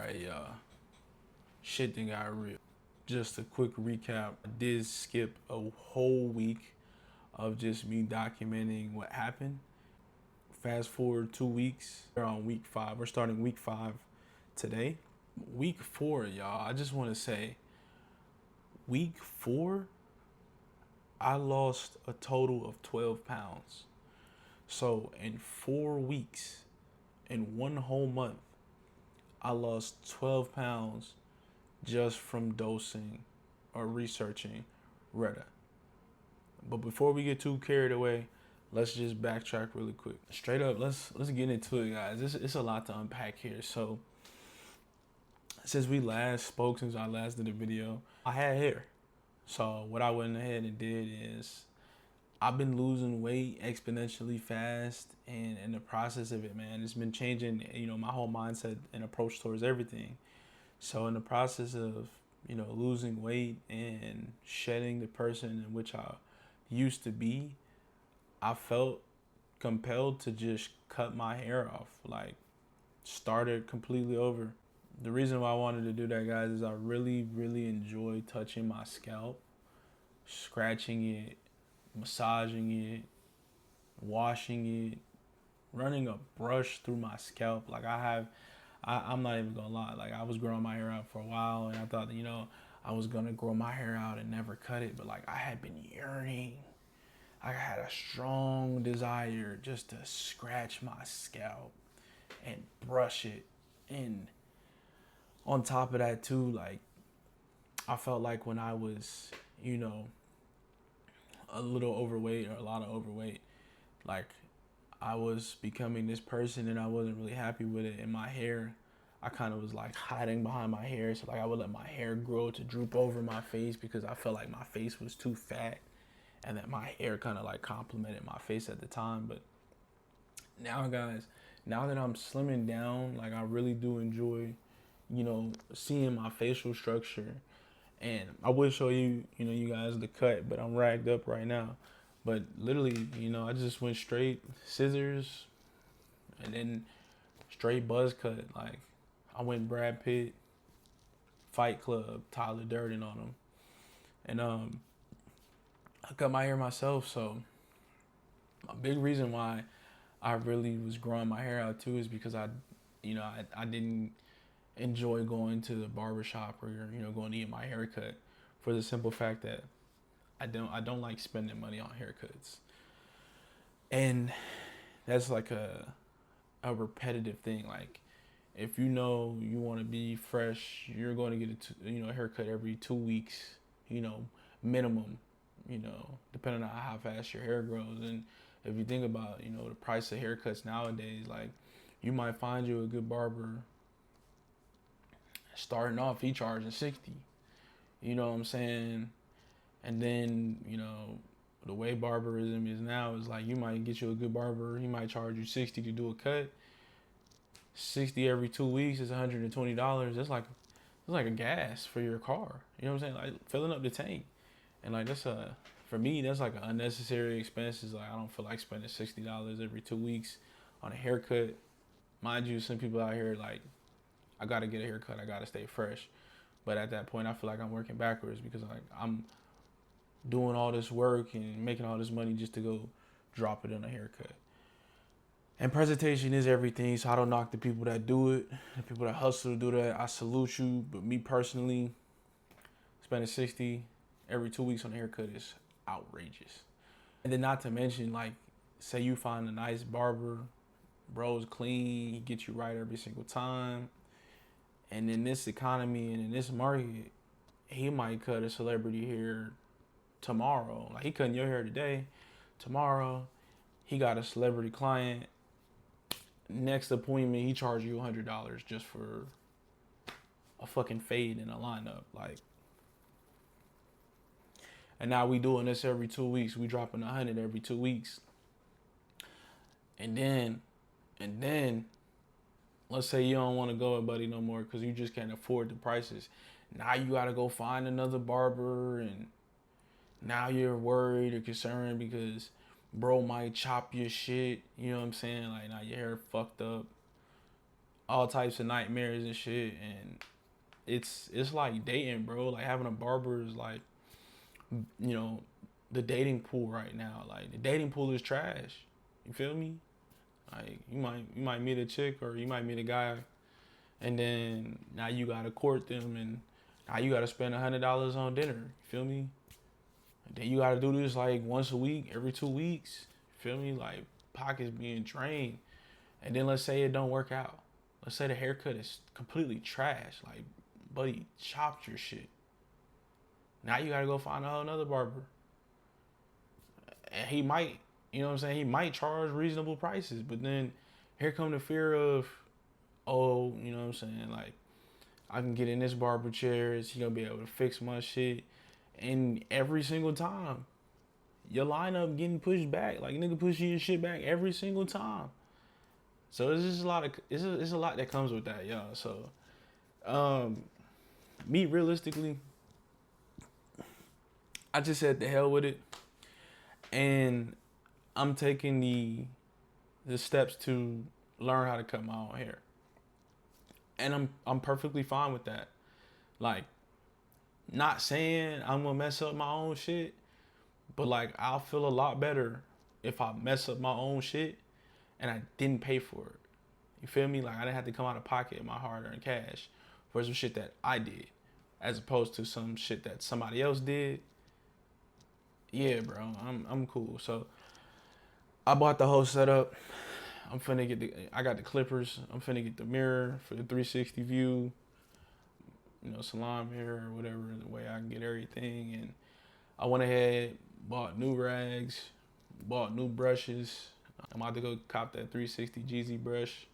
Alright, y'all. Shit done got real. Just a quick recap. I did skip a whole week of just me documenting what happened. Fast forward 2 weeks. We're on week 5. We're starting week 5 today. Week 4, y'all. I just want to say, week 4, I lost a total of 12 pounds. So in 4 weeks, in 1 whole month, I lost 12 pounds just from dosing or researching Reta. But before we get too carried away, let's just backtrack really quick. Straight up, let's get into it, guys. It's a lot to unpack here. So since we last spoke, since I last did a video, I had hair. So what I went ahead and did is I've been losing weight exponentially fast, and in the process of it, man, it's been changing, my whole mindset and approach towards everything. So in the process of, losing weight and shedding the person in which I used to be, I felt compelled to just cut my hair off, like start it completely over. The reason why I wanted to do that, guys, is I really, really enjoy touching my scalp, scratching it, massaging it, washing it, running a brush through my scalp. Like I'm not even gonna lie, like I was growing my hair out for a while, and I thought that, I was gonna grow my hair out and never cut it, but like I had been yearning. I had a strong desire just to scratch my scalp and brush it. And on top of that too, like I felt like when I was, a little overweight or a lot of overweight, like I was becoming this person and I wasn't really happy with it. And my hair, I kind of was like hiding behind my hair. So like I would let my hair grow to droop over my face because I felt like my face was too fat and that my hair kind of like complemented my face at the time. But now, guys, now that I'm slimming down, like I really do enjoy, seeing my facial structure. And I would show you, you guys the cut, but I'm ragged up right now. But literally, I just went straight scissors and then straight buzz cut. Like I went Brad Pitt, Fight Club, Tyler Durden on him. And I cut my hair myself. So a big reason why I really was growing my hair out too is because I didn't enjoy going to the barbershop or, going to get my hair cut, for the simple fact that I don't like spending money on haircuts. And that's like a repetitive thing. Like if you want to be fresh, you're going to get a haircut every 2 weeks, minimum, depending on how fast your hair grows. And if you think about, the price of haircuts nowadays, like you might find you a good barber starting off, he charging 60. You know what I'm saying? And then, the way barberism is now is like you might get you a good barber, he might charge you 60 to do a cut. 60 every 2 weeks is $120. That's like a gas for your car. You know what I'm saying? Like filling up the tank. And like for me, that's like an unnecessary expense. It's like I don't feel like spending $60 every 2 weeks on a haircut. Mind you, some people out here like, I gotta get a haircut, I gotta stay fresh. But at that point, I feel like I'm working backwards because like I'm doing all this work and making all this money just to go drop it on a haircut. And presentation is everything, so I don't knock the people that do it, the people that hustle to do that. I salute you, but me personally, spending 60 every 2 weeks on a haircut is outrageous. And then not to mention, like, say you find a nice barber, bro's clean, he gets you right every single time. And in this economy and in this market, he might cut a celebrity hair tomorrow. Like he cutting your hair today, tomorrow, he got a celebrity client. Next appointment, he charge you $100 just for a fucking fade in a lineup. Like, and now we doing this every 2 weeks. We dropping 100 every 2 weeks. And then, let's say you don't want to go with Buddy no more because you just can't afford the prices. Now you got to go find another barber, and now you're worried or concerned because bro might chop your shit. You know what I'm saying? Like now your hair fucked up. all types of nightmares and shit. And it's like dating, bro. Like having a barber is like, you know, the dating pool right now. Like the dating pool is trash. You feel me? Like you might meet a chick or you might meet a guy, and then now you gotta court them, and now you gotta spend $100 on dinner. You feel me? And then you gotta do this like once a week, every 2 weeks. You feel me? Like pockets being drained. And then let's say it don't work out. Let's say the haircut is completely trash. Like, buddy, chopped your shit. Now you gotta go find a whole nother barber. And he might, you know what I'm saying? He might charge reasonable prices, but then here come the fear of, oh, you know what I'm saying? Like, I can get in this barber chair. Is he gonna be able to fix my shit? And every single time, your lineup getting pushed back. Like, nigga pushing your shit back every single time. So it's just a lot of it's a lot that comes with that, y'all. So, me realistically, I just said the hell with it, and I'm taking the steps to learn how to cut my own hair, and I'm perfectly fine with that. Like, not saying I'm gonna mess up my own shit, but like I'll feel a lot better if I mess up my own shit and I didn't pay for it. You feel me? Like I didn't have to come out of pocket my hard-earned cash for some shit that I did, as opposed to some shit that somebody else did. Yeah, bro, I'm cool. So I bought the whole setup. I'm finna get I got the clippers. I'm finna get the mirror for the 360 view. You know, salon mirror or whatever, the way I can get everything. And I went ahead, bought new rags, bought new brushes. I'm about to go cop that 360 Jeezy brush.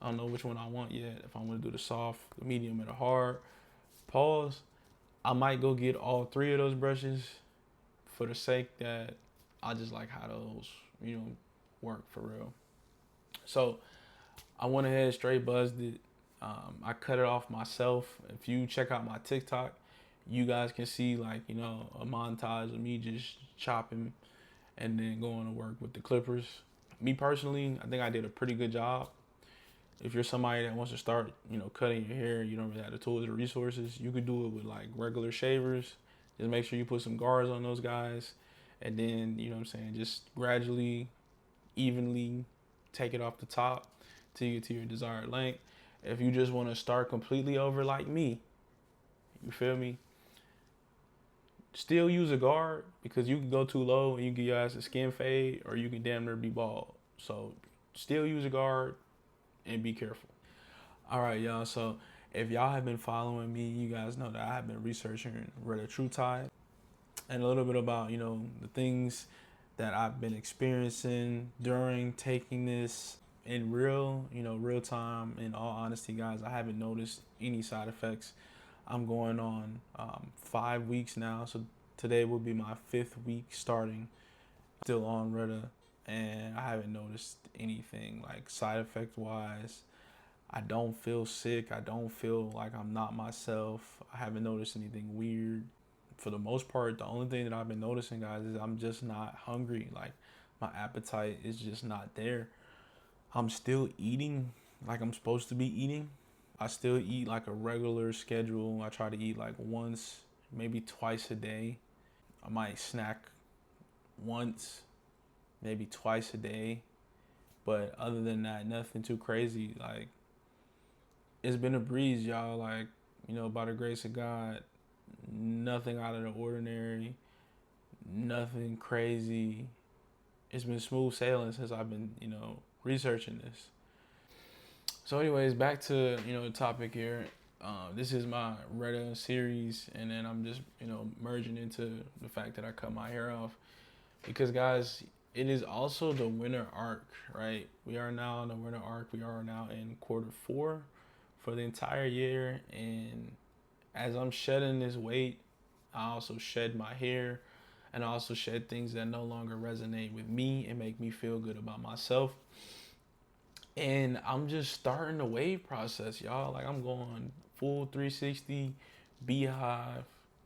I don't know which one I want yet. If I want to do the soft, the medium, or the hard. Pause. I might go get all three of those brushes for the sake that I just like how those, you know, work for real. So I went ahead, straight buzzed it. I cut it off myself. If you check out my TikTok, you guys can see like, you know, a montage of me just chopping and then going to work with the clippers. Me personally, I think I did a pretty good job. If you're somebody that wants to start, you know, cutting your hair, you don't really have the tools or resources, you could do it with like regular shavers. Just make sure you put some guards on those guys, and then, you know what I'm saying, just gradually, evenly take it off the top till you get to your desired length. If you just want to start completely over like me, you feel me? Still use a guard, because you can go too low and you get your ass a skin fade, or you can damn near be bald. So still use a guard and be careful. All right, y'all. So if y'all have been following me, you guys know that I have been researching Retatrutide and a little bit about, you know, the things that I've been experiencing during taking this in real time. In all honesty, guys, I haven't noticed any side effects. I'm going on 5 weeks now, so today will be my 5th week starting. Still on Retta, and I haven't noticed anything like side effect wise. I don't feel sick. I don't feel like I'm not myself. I haven't noticed anything weird. For the most part, the only thing that I've been noticing, guys, is I'm just not hungry. Like, my appetite is just not there. I'm still eating like I'm supposed to be eating. I still eat like a regular schedule. I try to eat like once, maybe twice a day. I might snack once, maybe twice a day. But other than that, nothing too crazy. Like, it's been a breeze, y'all. Like, you know, by the grace of God, nothing out of the ordinary, nothing crazy. It's been smooth sailing since I've been, you know, researching this. So anyways, back to, you know, the topic here. This is my Retta series, and then I'm just, you know, merging into the fact that I cut my hair off. Because, guys, it is also the winter arc, right? We are now in the winter arc. We are now in quarter 4 for the entire year. And as I'm shedding this weight, I also shed my hair, and I also shed things that no longer resonate with me and make me feel good about myself. And I'm just starting the wave process, y'all. Like, I'm going full 360, beehive,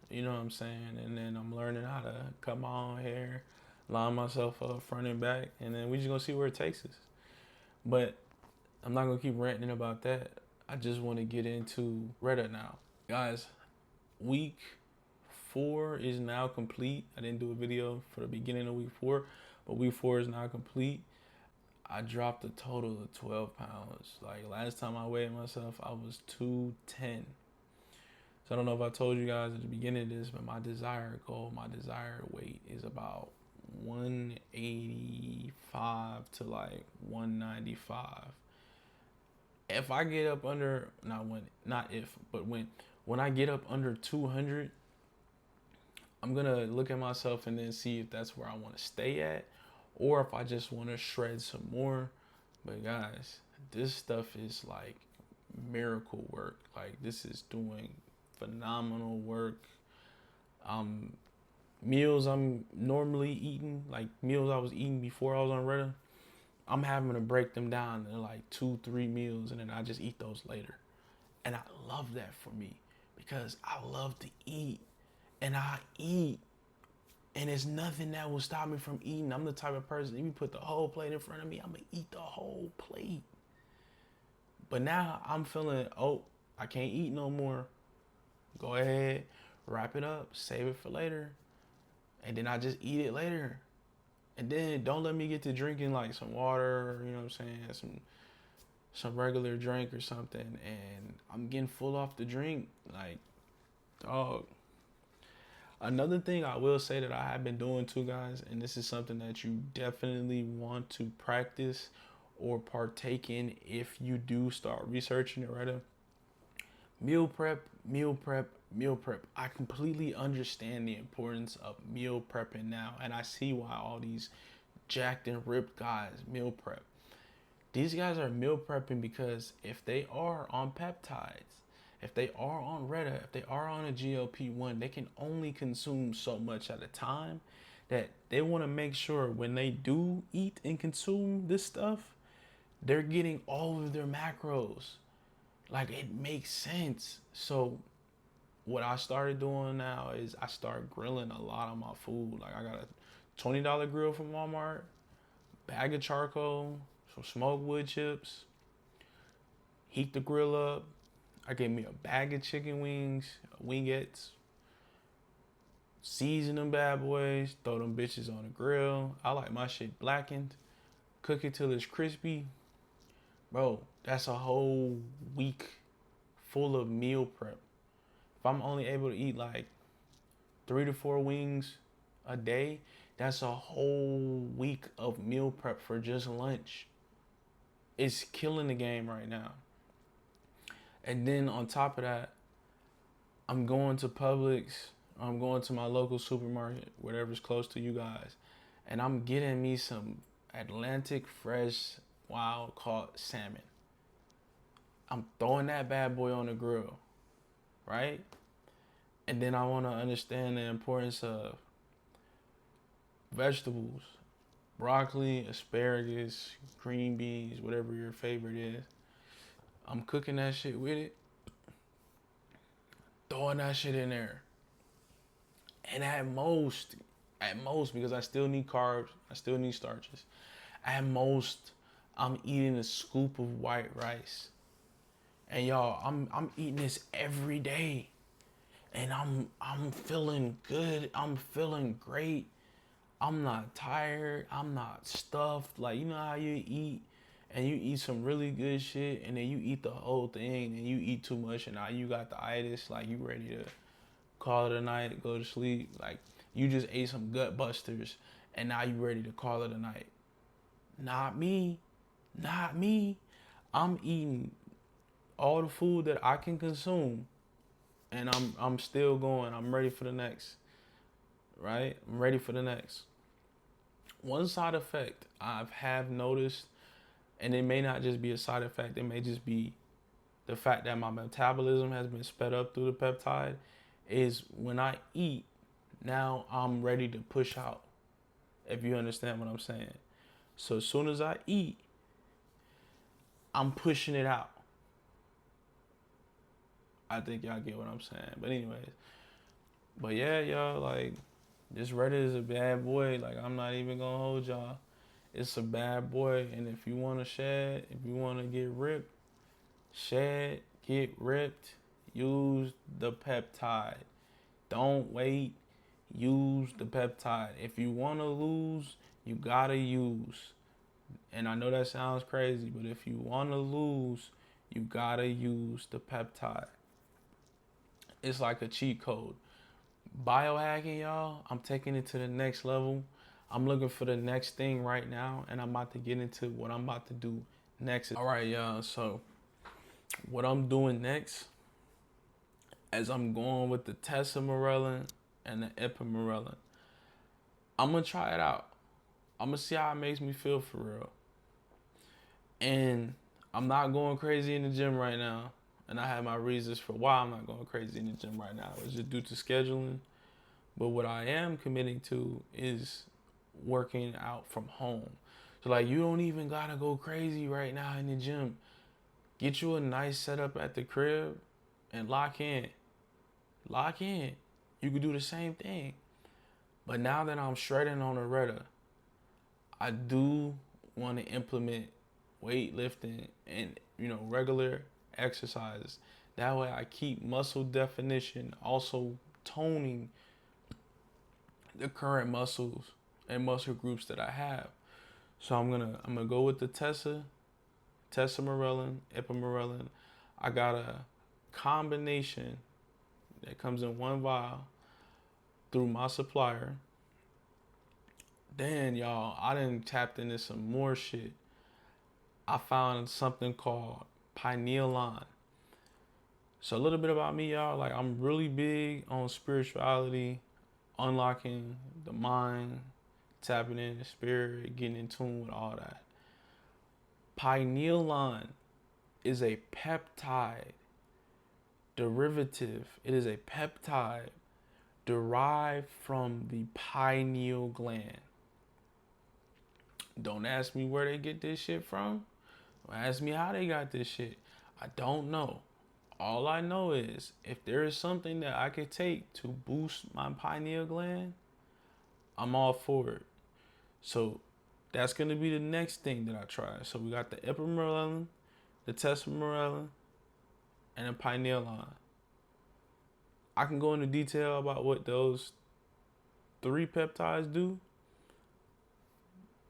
you know what I'm saying? And then I'm learning how to cut my own hair, line myself up front and back, and then we just gonna see where it takes us. But I'm not gonna keep ranting about that. I just want to get into Reddit now. Guys, week 4 is now complete. I didn't do a video for the beginning of week 4, but week 4 is now complete. I dropped a total of 12 pounds. Like last time I weighed myself, I was 210. So I don't know if I told you guys at the beginning of this, but my desired goal, my desired weight is about 185 to like 195. If I get up under, when I get up under 200, I'm gonna look at myself and then see if that's where I want to stay at, or if I just want to shred some more. But guys, this stuff is like miracle work. Like this is doing phenomenal work. Meals I'm normally eating, like meals I was eating before I was on Reddit, I'm having to break them down to like 2-3 meals, and then I just eat those later. And I love that for me because I love to eat, and I eat, and there's nothing that will stop me from eating. I'm the type of person, if you put the whole plate in front of me, I'm gonna eat the whole plate. But now I'm feeling, oh, I can't eat no more. Go ahead, wrap it up, save it for later. And then I just eat it later. And then don't let me get to drinking like some water, you know what I'm saying, some regular drink or something, and I'm getting full off the drink. Like, dog. Another thing I will say that I have been doing too, guys, and this is something that you definitely want to practice or partake in if you do start researching it, right? Meal prep, meal prep, meal prep. I completely understand the importance of meal prepping now, and I see why all these jacked and ripped guys meal prep. These guys are meal prepping because if they are on peptides, if they are on Reddit, if they are on a GLP-1, they can only consume so much at a time, that they want to make sure when they do eat and consume this stuff, they're getting all of their macros. Like, it makes sense. So what I started doing now is I start grilling a lot of my food. Like, I got a $20 grill from Walmart, bag of charcoal, some smoked wood chips, heat the grill up. I get me a bag of chicken wings, wingettes, season them bad boys, throw them bitches on the grill. I like my shit blackened, cook it till it's crispy. Bro, that's a whole week full of meal prep. If I'm only able to eat like 3 to 4 wings a day, that's a whole week of meal prep for just lunch. It's killing the game right now. And then on top of that, I'm going to Publix, I'm going to my local supermarket, whatever's close to you guys, and I'm getting me some Atlantic fresh wild caught salmon. I'm throwing that bad boy on the grill, right? And then I want to understand the importance of vegetables, broccoli, asparagus, green beans, whatever your favorite is. I'm cooking that shit with it, throwing that shit in there. And at most, because I still need carbs, I still need starches, at most, I'm eating a scoop of white rice. And y'all, I'm eating this every day. And I'm feeling good. I'm feeling great. I'm not tired. I'm not stuffed. Like, you know how you eat and you eat some really good shit and then you eat the whole thing and you eat too much and now you got the itis, like you ready to call it a night, go to sleep. Like, you just ate some gut busters and now you ready to call it a night. Not me. Not me. I'm eating all the food that I can consume, and I'm still going. I'm ready for the next. Right? I'm ready for the next. One side effect I have noticed, and it may not just be a side effect, it may just be the fact that my metabolism has been sped up through the peptide, is when I eat, now I'm ready to push out, if you understand what I'm saying. So as soon as I eat, I'm pushing it out. I think y'all get what I'm saying. But anyways. But yeah, y'all, like, this Reddit is a bad boy. Like, I'm not even gonna hold y'all. It's a bad boy, and if you want to shed, if you want to get ripped, shed, get ripped, use the peptide. Don't wait, use the peptide. If you want to lose, you gotta use. And I know that sounds crazy, but if you want to lose, you gotta use the peptide. It's like a cheat code. Biohacking, y'all, I'm taking it to the next level. I'm looking for the next thing right now, and I'm about to get into what I'm about to do next. All right, y'all, so what I'm doing next, as I'm going with the tesamorelin and the ipamorelin, I'm going to try it out. I'm going to see how it makes me feel for real. And I'm not going crazy in the gym right now. And I have my reasons for why I'm not going crazy in the gym right now. It's just due to scheduling. But what I am committing to is working out from home. So like, you don't even gotta go crazy right now in the gym. Get you a nice setup at the crib and lock in. Lock in. You could do the same thing. But now that I'm shredding on a Retta, I do want to implement weightlifting and, regular exercises. That way I keep muscle definition, also toning the current muscles and muscle groups that I have. So I'm gonna go with the tesamorelin, ipamorelin. I got a combination that comes in one vial through my supplier. Then y'all, I done tapped into some more shit. I found something called pineal. So a little bit about me, y'all. Like, I'm really big on spirituality, unlocking the mind, tapping in the spirit, getting in tune with all that. Pineal is a peptide derivative. It is a peptide derived from the pineal gland. Don't ask me where they get this shit from. Don't ask me how they got this shit. I don't know. All I know is if there is something that I could take to boost my pineal gland, I'm all for it. So that's going to be the next thing that I try. So we got the ipamorelin, the tesamorelin, and the pineal. I can go into detail about what those 3 peptides do,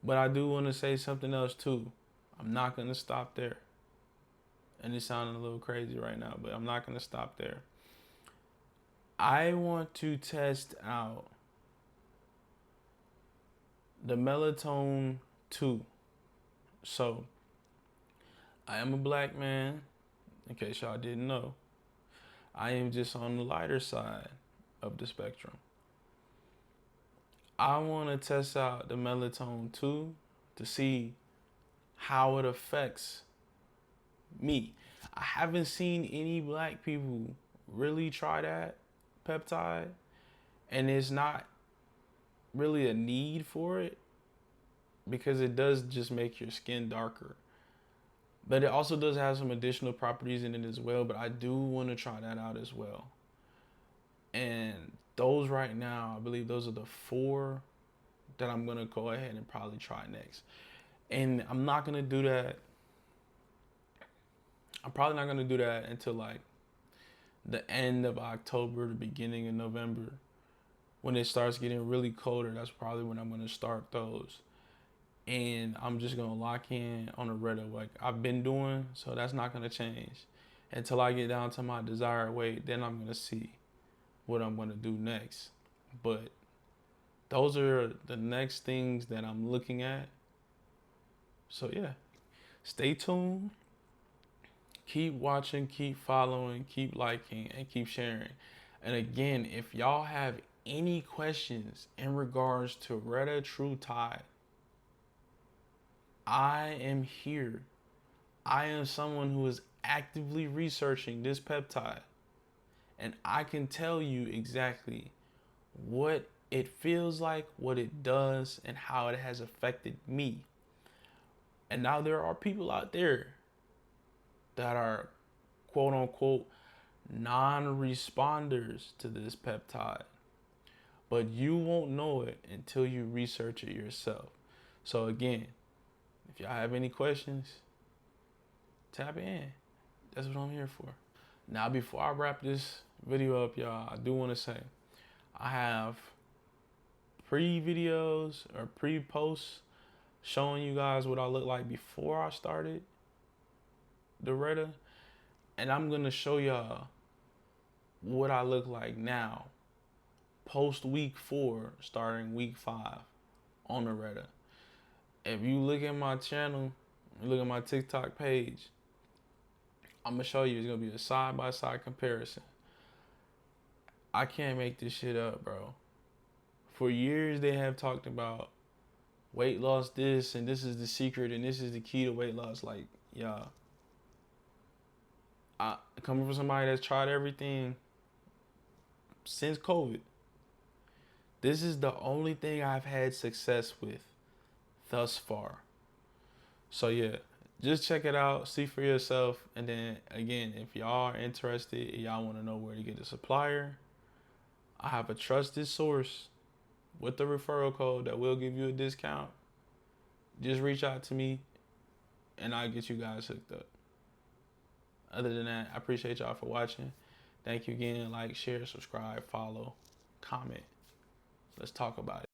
but I do want to say something else too. I'm not going to stop there. And it's sounding a little crazy right now, but I'm not going to stop there. I want to test out the melatonin 2. So, I am a black man, in case y'all didn't know. I am just on the lighter side of the spectrum. I want to test out the melatonin 2 to see how it affects me. I haven't seen any black people really try that peptide, and it's not really a need for it because it does just make your skin darker. But it also does have some additional properties in it as well, but I do want to try that out as well. And those right now, I believe those are the 4 that I'm going to go ahead and probably try next. And I'm not going to do that. I'm probably not going to do that until like the end of October, the beginning of November. When it starts getting really colder, that's probably when I'm going to start those. And I'm just going to lock in on a Retta like I've been doing. So that's not going to change until I get down to my desired weight. Then I'm going to see what I'm going to do next. But those are the next things that I'm looking at. So yeah, stay tuned. Keep watching, keep following, keep liking, and keep sharing. And again, if y'all have any questions in regards to Retatrutide, I am here. I am someone who is actively researching this peptide. And I can tell you exactly what it feels like, what it does, and how it has affected me. And now there are people out there that are quote unquote non-responders to this peptide. But you won't know it until you research it yourself. So again, if y'all have any questions, tap in. That's what I'm here for. Now, before I wrap this video up, y'all, I do want to say I have pre-videos or pre-posts showing you guys what I look like before I started the Reta, and I'm gonna show y'all what I look like now, post week 4, starting week 5 on the Reta. If you look at my channel, look at my TikTok page, I'm gonna show you. It's gonna be a side-by-side comparison. I can't make this shit up, bro. For years, they have talked about weight loss this, and this is the secret, and this is the key to weight loss. Like, yeah. Coming from somebody that's tried everything since COVID, this is the only thing I've had success with thus far. So yeah, just check it out, see for yourself, and then again, if y'all are interested, y'all want to know where to get a supplier, I have a trusted source with the referral code that will give you a discount. Just reach out to me, and I'll get you guys hooked up. Other than that, I appreciate y'all for watching. Thank you again. Like, share, subscribe, follow, comment. Let's talk about it.